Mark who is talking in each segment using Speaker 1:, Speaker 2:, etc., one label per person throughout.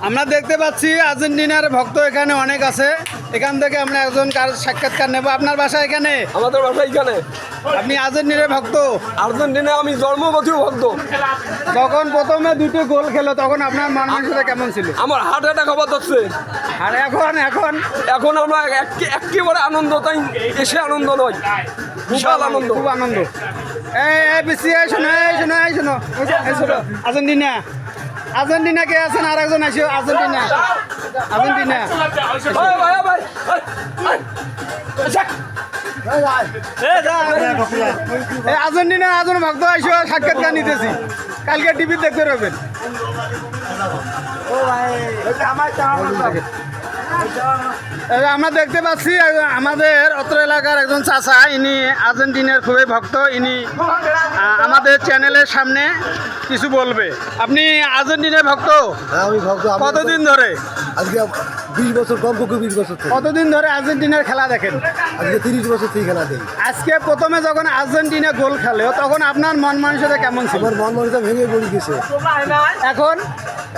Speaker 1: আমরা দেখতে পাচ্ছি আর্জেন্টিনার ভক্ত এখানে অনেক আছে। এখান থেকে আমরা একজন সাক্ষাৎকার নেব। আপনার বাসা এখানে?
Speaker 2: আমাদের বাসা এখানে।
Speaker 1: আপনি আর্জেন্টিনার ভক্ত?
Speaker 2: আর্জেন্টিনা আমি জন্মগত ভক্ত।
Speaker 1: যখন প্রথমে দুটো গোল খেলো তখন আপনার মন মানসিকতা কেমন ছিল?
Speaker 2: আমার হার্ট অ্যাটাক হবার হচ্ছে।
Speaker 1: আর এখন এখন
Speaker 2: এখন আমরা একেবারে আনন্দ, তাই এসে আনন্দ নয়, বিশাল আনন্দ,
Speaker 1: খুব আনন্দ। আর্জেন্টিনা আর্জেন্টিনা কে আছেন? আর একজন আসো। আর্জেন্টিনা আর্জেন্টিনা আর্জেন্টিনা একজন ভক্ত আসো, সাক্ষাৎকার নিতেছি। কালকে টিভি দেখতে পারবেন। আমরা দেখতে পাচ্ছি আমাদের অত্র এলাকার একজন চাচা, ইনি আর্জেন্টিনার খুবই ভক্ত। ইনি আমাদের চ্যানেলের সামনে কিছু বলবে। আপনি আর্জেন্টিনার ভক্ত?
Speaker 3: হ্যাঁ, আমি ভক্ত।
Speaker 1: কতদিন ধরে?
Speaker 3: আজকে 20 বছর, কমপক্ষে 20 বছর।
Speaker 1: কতদিন ধরে আর্জেন্টিনার খেলা দেখেন?
Speaker 3: আজকে 30 বছর থেকে খেলা দেখি।
Speaker 1: আজকে প্রথমে যখন আর্জেন্টিনা গোল খেলে তখন আপনার মন মানসিকতা কেমন ছিল?
Speaker 3: আমার মন মানসিকতা ভেঙে পড়ে গেছে।
Speaker 1: এখন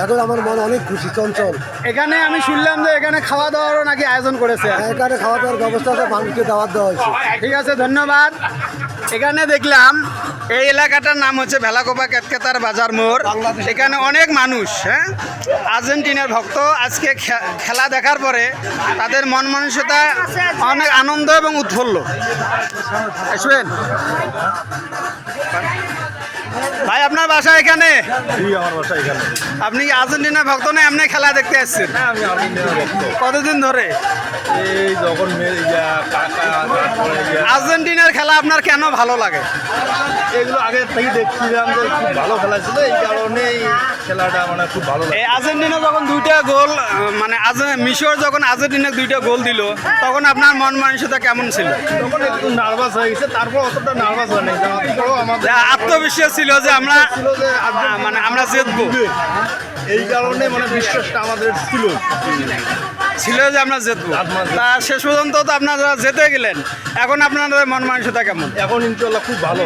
Speaker 3: এখন আমার মন অনেক খুশি, চঞ্চল।
Speaker 1: এখানে আমি শুনলাম যে এখানে খাওয়া দাওয়ারও নাকি আয়োজন করেছে।
Speaker 3: এখানে খাওয়া দাওয়ার ব্যবস্থা আছে, মানুষকে দাওয়াত দেওয়া হয়েছে।
Speaker 1: ঠিক আছে, ধন্যবাদ। এখানে দেখলাম এই এলাকাটার নাম হচ্ছে ভেলাকোপা কেতকেতার বাজার মোড়। এখানে অনেক মানুষ, হ্যাঁ, আর্জেন্টিনার ভক্ত। আজকে খেলা দেখার পরে তাদের মন মানসিকতা অনেক আনন্দ এবং উৎফুল্ল। আসবেন ভাই, আপনার বাসা এখানে?
Speaker 4: আমার বাসা এখানে।
Speaker 1: আপনি কি আর্জেন্টিনার ভক্ত না এমনি খেলা দেখতে আসছেন?
Speaker 4: আমি আর্জেন্টিনার ভক্ত।
Speaker 1: কতদিন ধরে?
Speaker 4: এই যখন
Speaker 1: আর্জেন্টিনার খেলা আপনার কেন ভালো লাগে?
Speaker 4: এগুলো আগে থেকে দেখছিলাম যে খুব ভালো খেলা ছিল, এই কারণেই খেলাটা মানে খুব ভালো লাগে।
Speaker 1: এই আর্জেন্টিনা যখন দুইটা গোল, মানে মিশর যখন আর্জেন্টিনা দুইটা গোল দিল তখন আপনার মন মানসিকতা কেমন ছিল?
Speaker 4: তখন একটু নার্ভাস হয়ে গেছে, তারপর অতটা নার্ভাস হয় নাই। আমাদের
Speaker 1: আত্মবিশ্বাস ছিল যে আমরা
Speaker 4: ছিল যে
Speaker 1: মানে আমরা জিতবো,
Speaker 4: এই কারণে মানে বিশ্বাসটা আমাদের ছিল
Speaker 1: যে আমরা জিতবো। তা শেষ পর্যন্ত তো আপনারা জিতে গেলেন। এখন আপনাদের মন মানসিকতা কেমন?
Speaker 4: এখন ইনশাল্লাহ খুব ভালো।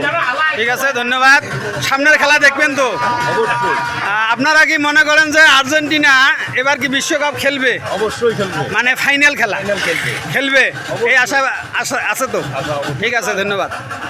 Speaker 1: ঠিক আছে, ধন্যবাদ। সামনের খেলা দেখবেন তো?
Speaker 4: অবশ্যই।
Speaker 1: আপনারা কি মনে করেন যে আর্জেন্টিনা এবার কি বিশ্বকাপ খেলবে?
Speaker 4: অবশ্যই খেলবে,
Speaker 1: মানে ফাইনাল খেলা
Speaker 4: খেলবে।
Speaker 1: খেলবে এই আশা আছে তো? ঠিক আছে, ধন্যবাদ।